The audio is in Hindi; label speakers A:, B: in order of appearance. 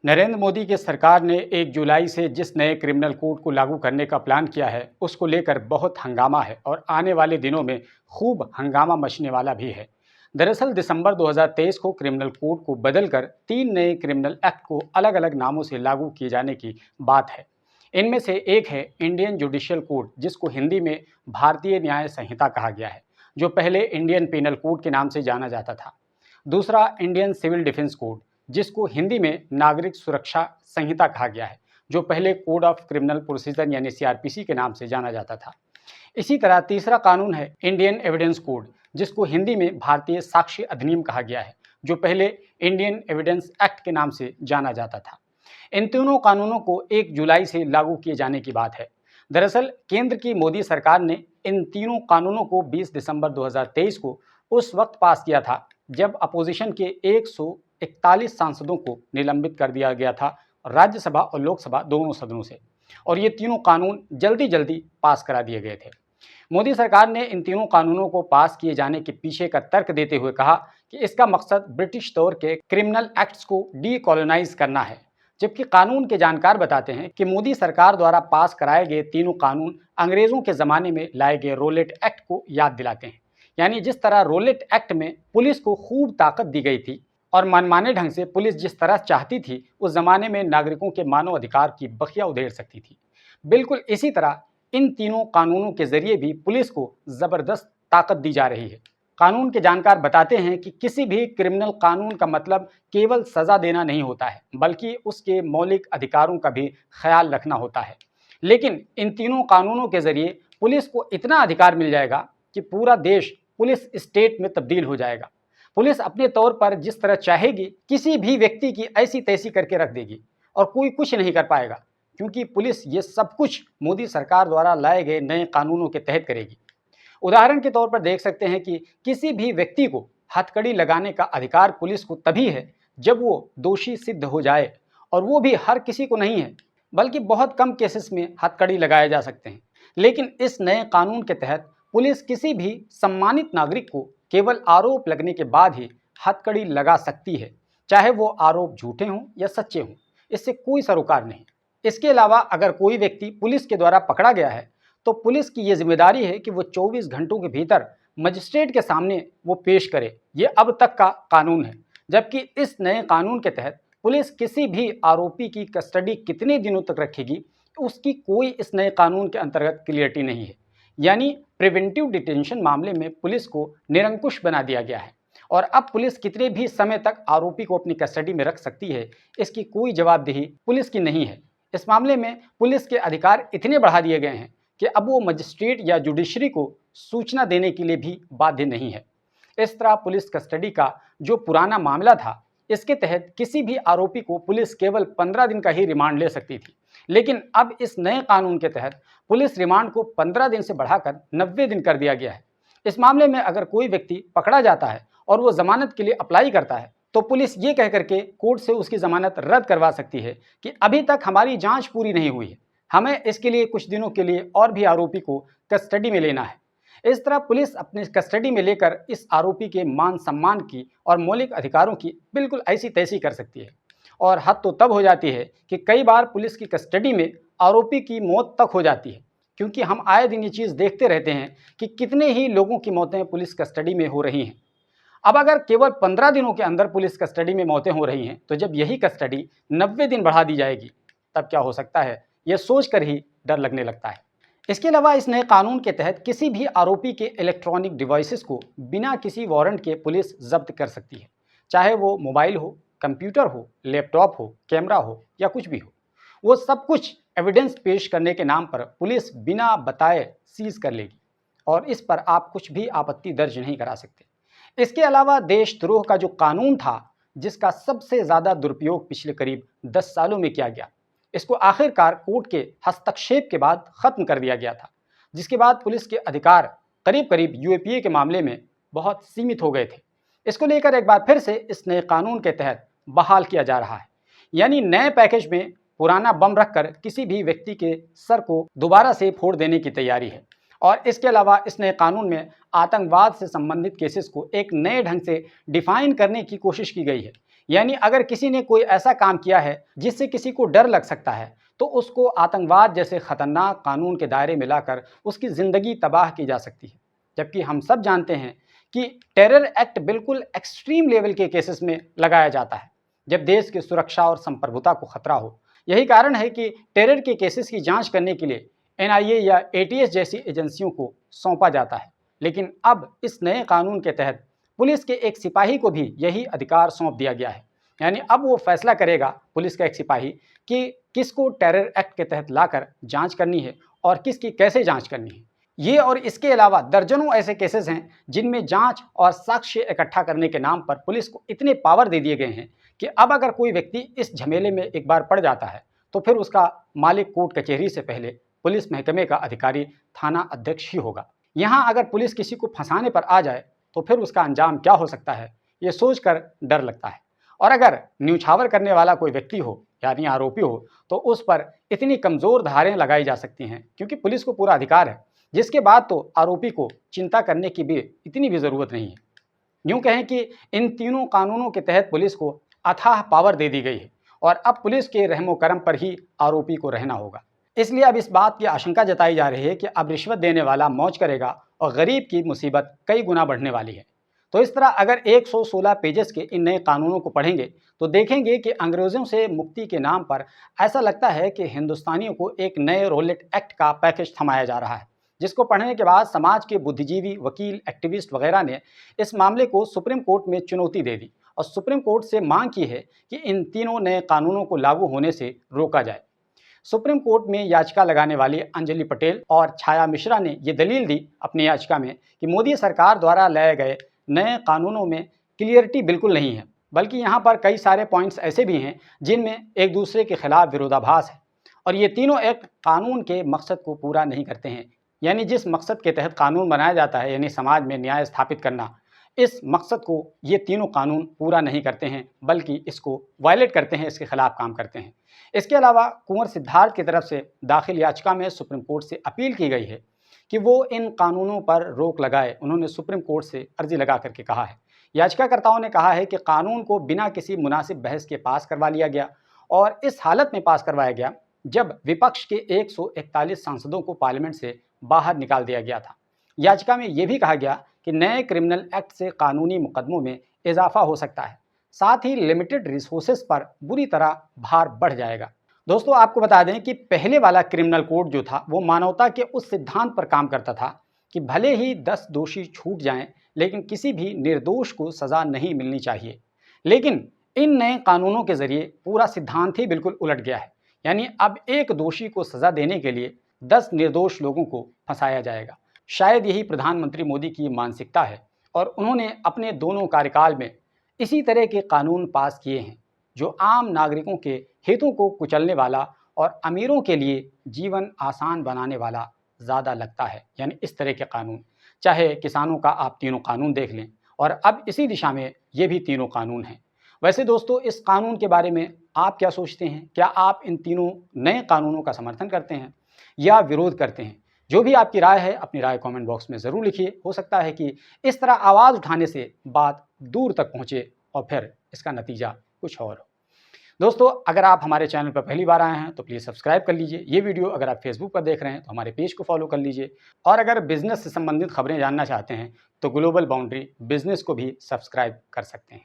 A: नरेंद्र मोदी की सरकार ने 1 जुलाई से जिस नए क्रिमिनल कोड को लागू करने का प्लान किया है, उसको लेकर बहुत हंगामा है और आने वाले दिनों में खूब हंगामा मचने वाला भी है। दरअसल दिसंबर 2023 को क्रिमिनल कोड को बदलकर 3 नए क्रिमिनल एक्ट को अलग-अलग नामों से लागू किए जाने की बात है। इनमें से एक है इंडियन जुडिशियल कोड, जिसको हिंदी में भारतीय न्याय संहिता कहा गया है, जो पहले इंडियन पीनल कोड के नाम से जाना जाता था। दूसरा इंडियन सिविल डिफेंस कोड, जिसको हिंदी में नागरिक सुरक्षा संहिता कहा गया है, जो पहले कोड ऑफ क्रिमिनल प्रोसीजर यानी सीआरपीसी के नाम से जाना जाता था। इसी तरह तीसरा कानून है इंडियन एविडेंस कोड, जिसको हिंदी में भारतीय साक्ष्य अधिनियम कहा गया है, जो पहले इंडियन एविडेंस एक्ट के नाम से जाना जाता था। इन तीनों कानूनों को 1 जुलाई से लागू किए जाने की बात है। दरअसल केंद्र की मोदी सरकार ने इन तीनों कानूनों को 20 दिसंबर 2023 को उस वक्त पास किया था जब अपोजिशन के 141 सांसदों को निलंबित कर दिया गया था, राज्यसभा और लोकसभा दोनों सदनों से, और ये तीनों कानून जल्दी जल्दी पास करा दिए गए थे। मोदी सरकार ने इन तीनों कानूनों को पास किए जाने के पीछे का तर्क देते हुए कहा कि इसका मकसद ब्रिटिश दौर के क्रिमिनल एक्ट्स को डीकोलोनाइज करना है। जबकि कानून के जानकार बताते हैं कि मोदी सरकार द्वारा पास कराए गए तीनों कानून अंग्रेजों के ज़माने में लाए गए रोलेट एक्ट को याद दिलाते हैं। यानी जिस तरह रोलेट एक्ट में पुलिस को खूब ताकत दी गई थी और मनमाने ढंग से पुलिस जिस तरह चाहती थी उस ज़माने में नागरिकों के मानव अधिकार की बखिया उधेड़ सकती थी, बिल्कुल इसी तरह इन तीनों कानूनों के जरिए भी पुलिस को ज़बरदस्त ताकत दी जा रही है। कानून के जानकार बताते हैं कि किसी भी क्रिमिनल कानून का मतलब केवल सज़ा देना नहीं होता है, बल्कि उसके मौलिक अधिकारों का भी ख्याल रखना होता है। लेकिन इन तीनों कानूनों के जरिए पुलिस को इतना अधिकार मिल जाएगा कि पूरा देश पुलिस स्टेट में तब्दील हो जाएगा। पुलिस अपने तौर पर जिस तरह चाहेगी किसी भी व्यक्ति की ऐसी तैसी करके रख देगी और कोई कुछ नहीं कर पाएगा, क्योंकि पुलिस ये सब कुछ मोदी सरकार द्वारा लाए गए नए कानूनों के तहत करेगी। उदाहरण के तौर पर देख सकते हैं कि किसी भी व्यक्ति को हथकड़ी लगाने का अधिकार पुलिस को तभी है जब वो दोषी सिद्ध हो जाए, और वो भी हर किसी को नहीं है, बल्कि बहुत कम केसेस में हथकड़ी लगाए जा सकते हैं। लेकिन इस नए कानून के तहत पुलिस किसी भी सम्मानित नागरिक को केवल आरोप लगने के बाद ही हथकड़ी लगा सकती है, चाहे वो आरोप झूठे हों या सच्चे हों। इससे कोई सरोकार नहीं। इसके अलावा अगर कोई व्यक्ति पुलिस के द्वारा पकड़ा गया है तो पुलिस की ये जिम्मेदारी है कि वो 24 घंटों के भीतर मजिस्ट्रेट के सामने वो पेश करे। ये अब तक का कानून है। जबकि इस नए कानून के तहत पुलिस किसी भी आरोपी की कस्टडी कितने दिनों तक रखेगी, उसकी कोई इस नए कानून के अंतर्गत क्लियरिटी नहीं है। यानी प्रिवेंटिव डिटेंशन मामले में पुलिस को निरंकुश बना दिया गया है, और अब पुलिस कितने भी समय तक आरोपी को अपनी कस्टडी में रख सकती है, इसकी कोई जवाबदेही पुलिस की नहीं है। इस मामले में पुलिस के अधिकार इतने बढ़ा दिए गए हैं कि अब वो मजिस्ट्रेट या जुडिशरी को सूचना देने के लिए भी बाध्य नहीं है। इस तरह पुलिस कस्टडी का जो पुराना मामला था, इसके तहत किसी भी आरोपी को पुलिस केवल 15 दिन का ही रिमांड ले सकती थी। लेकिन अब इस नए कानून के तहत पुलिस रिमांड को 15 दिन से बढ़ाकर 90 दिन कर दिया गया है। इस मामले में अगर कोई व्यक्ति पकड़ा जाता है और वो जमानत के लिए अप्लाई करता है, तो पुलिस ये कह करके कोर्ट से उसकी जमानत रद्द करवा सकती है कि अभी तक हमारी जांच पूरी नहीं हुई है, हमें इसके लिए कुछ दिनों के लिए और भी आरोपी को कस्टडी में लेना है। इस तरह पुलिस अपने कस्टडी में लेकर इस आरोपी के मान सम्मान की और मौलिक अधिकारों की बिल्कुल ऐसी तैसी कर सकती है। और हद तो तब हो जाती है कि कई बार पुलिस की कस्टडी में आरोपी की मौत तक हो जाती है, क्योंकि हम आए दिन ये चीज़ देखते रहते हैं कि कितने ही लोगों की मौतें पुलिस कस्टडी में हो रही हैं। अब अगर केवल 15 दिनों के अंदर पुलिस कस्टडी में मौतें हो रही हैं, तो जब यही कस्टडी 90 दिन बढ़ा दी जाएगी, तब क्या हो सकता है, यह सोचकर ही डर लगने लगता है। इसके अलावा इस नए कानून के तहत किसी भी आरोपी के इलेक्ट्रॉनिक डिवाइसेस को बिना किसी वारंट के पुलिस जब्त कर सकती है, चाहे वो मोबाइल हो, कंप्यूटर हो, लैपटॉप हो, कैमरा हो या कुछ भी हो। वो सब कुछ एविडेंस पेश करने के नाम पर पुलिस बिना बताए सीज कर लेगी, और इस पर आप कुछ भी आपत्ति दर्ज नहीं करा सकते। इसके अलावा देशद्रोह का जो कानून था, जिसका सबसे ज़्यादा दुरुपयोग पिछले करीब 10 सालों में किया गया, इसको आखिरकार कोर्ट के हस्तक्षेप के बाद ख़त्म कर दिया गया था, जिसके बाद पुलिस के अधिकार करीब करीब यूएपीए के मामले में बहुत सीमित हो गए थे। इसको लेकर एक बार फिर से इस नए कानून के तहत बहाल किया जा रहा है। यानी नए पैकेज में पुराना बम रखकर किसी भी व्यक्ति के सर को दोबारा से फोड़ देने की तैयारी है। और इसके अलावा इस नए कानून में आतंकवाद से संबंधित केसेस को एक नए ढंग से डिफाइन करने की कोशिश की गई है। यानी अगर किसी ने कोई ऐसा काम किया है जिससे किसी को डर लग सकता है तो उसको आतंकवाद जैसे खतरनाक कानून के दायरे में लाकर उसकी ज़िंदगी तबाह की जा सकती है। जबकि हम सब जानते हैं कि टेरर एक्ट बिल्कुल एक्सट्रीम लेवल के केसेस में लगाया जाता है, जब देश की सुरक्षा और संप्रभुता को खतरा हो। यही कारण है कि टेरर के केसेस की जांच करने के लिए एनआईए या एटीएस जैसी एजेंसियों को सौंपा जाता है। लेकिन अब इस नए कानून के तहत पुलिस के एक सिपाही को भी यही अधिकार सौंप दिया गया है। यानी अब वो फैसला करेगा, पुलिस का एक सिपाही, कि किसको टेरर एक्ट के तहत लाकर जांच करनी है और किसकी कैसे जांच करनी है। ये और इसके अलावा दर्जनों ऐसे केसेस हैं जिनमें जांच और साक्ष्य इकट्ठा करने के नाम पर पुलिस को इतने पावर दे दिए गए हैं कि अब अगर कोई व्यक्ति इस झमेले में एक बार पड़ जाता है तो फिर उसका मालिक कोर्ट कचहरी से पहले पुलिस महकमे का अधिकारी थाना अध्यक्ष ही होगा। यहाँ अगर पुलिस किसी को फंसाने पर आ जाए तो फिर उसका अंजाम क्या हो सकता है, ये सोचकर डर लगता है। और अगर न्यूछावर करने वाला कोई व्यक्ति हो यानी आरोपी हो तो उस पर इतनी कमज़ोर धारें लगाई जा सकती हैं, क्योंकि पुलिस को पूरा अधिकार है, जिसके बाद तो आरोपी को चिंता करने की भी इतनी भी ज़रूरत नहीं है। यूँ कहें कि इन तीनों कानूनों के तहत पुलिस को अथाह पावर दे दी गई है और अब पुलिस के रहमो करम पर ही आरोपी को रहना होगा। इसलिए अब इस बात की आशंका जताई जा रही है कि अब रिश्वत देने वाला मौज करेगा और गरीब की मुसीबत कई गुना बढ़ने वाली है। तो इस तरह अगर 116 पेजेस के इन नए कानूनों को पढ़ेंगे तो देखेंगे कि अंग्रेज़ों से मुक्ति के नाम पर ऐसा लगता है कि हिंदुस्तानियों को एक नए रोलेट एक्ट का पैकेज थमाया जा रहा है, जिसको पढ़ने के बाद समाज के बुद्धिजीवी, वकील, एक्टिविस्ट वगैरह ने इस मामले को सुप्रीम कोर्ट में चुनौती दे दी और सुप्रीम कोर्ट से मांग की है कि इन तीनों नए कानूनों को लागू होने से रोका जाए। सुप्रीम कोर्ट में याचिका लगाने वाली अंजलि पटेल और छाया मिश्रा ने ये दलील दी अपनी याचिका में कि मोदी सरकार द्वारा लाए गए नए कानूनों में क्लियरिटी बिल्कुल नहीं है, बल्कि यहाँ पर कई सारे पॉइंट्स ऐसे भी हैं जिनमें एक दूसरे के खिलाफ विरोधाभास है और ये तीनों एक कानून के मकसद को पूरा नहीं करते हैं। यानी जिस मकसद के तहत कानून बनाया जाता है, यानी समाज में न्याय स्थापित करना, इस मकसद को ये तीनों कानून पूरा नहीं करते हैं, बल्कि इसको वायलेट करते हैं, इसके खिलाफ काम करते हैं। इसके अलावा कुंवर सिद्धार्थ की तरफ से दाखिल याचिका में सुप्रीम कोर्ट से अपील की गई है कि वो इन कानूनों पर रोक लगाए। उन्होंने सुप्रीम कोर्ट से अर्जी लगा करके कहा है, याचिकाकर्ताओं ने कहा है कि कानून को बिना किसी मुनासिब बहस के पास करवा लिया गया और इस हालत में पास करवाया गया जब विपक्ष के 141 सांसदों को पार्लियामेंट से बाहर निकाल दिया गया था। याचिका में यह भी कहा गया कि नए क्रिमिनल एक्ट से कानूनी मुकदमों में इजाफा हो सकता है, साथ ही लिमिटेड रिसोर्सेज पर बुरी तरह भार बढ़ जाएगा। दोस्तों, आपको बता दें कि पहले वाला क्रिमिनल कोड जो था वो मानवता के उस सिद्धांत पर काम करता था कि भले ही 10 दोषी छूट जाएं, लेकिन किसी भी निर्दोष को सज़ा नहीं मिलनी चाहिए। लेकिन इन नए कानूनों के ज़रिए पूरा सिद्धांत ही बिल्कुल उलट गया है। यानी अब एक दोषी को सज़ा देने के लिए 10 निर्दोष लोगों को फंसाया जाएगा। शायद यही प्रधानमंत्री मोदी की मानसिकता है और उन्होंने अपने दोनों कार्यकाल में इसी तरह के कानून पास किए हैं जो आम नागरिकों के हितों को कुचलने वाला और अमीरों के लिए जीवन आसान बनाने वाला ज़्यादा लगता है। यानी इस तरह के कानून, चाहे किसानों का आप तीनों कानून देख लें, और अब इसी दिशा में ये भी तीनों कानून हैं। वैसे दोस्तों, इस कानून के बारे में आप क्या सोचते हैं? क्या आप इन तीनों नए कानूनों का समर्थन करते हैं या विरोध करते हैं? जो भी आपकी राय है, अपनी राय कमेंट बॉक्स में ज़रूर लिखिए। हो सकता है कि इस तरह आवाज़ उठाने से बात दूर तक पहुँचे और फिर इसका नतीजा कुछ और हो। दोस्तों, अगर आप हमारे चैनल पर पहली बार आए हैं तो प्लीज़ सब्सक्राइब कर लीजिए। ये वीडियो अगर आप फेसबुक पर देख रहे हैं तो हमारे पेज को फॉलो कर लीजिए, और अगर बिज़नेस से संबंधित खबरें जानना चाहते हैं तो ग्लोबल बाउंड्री बिज़नेस को भी सब्सक्राइब कर सकते हैं।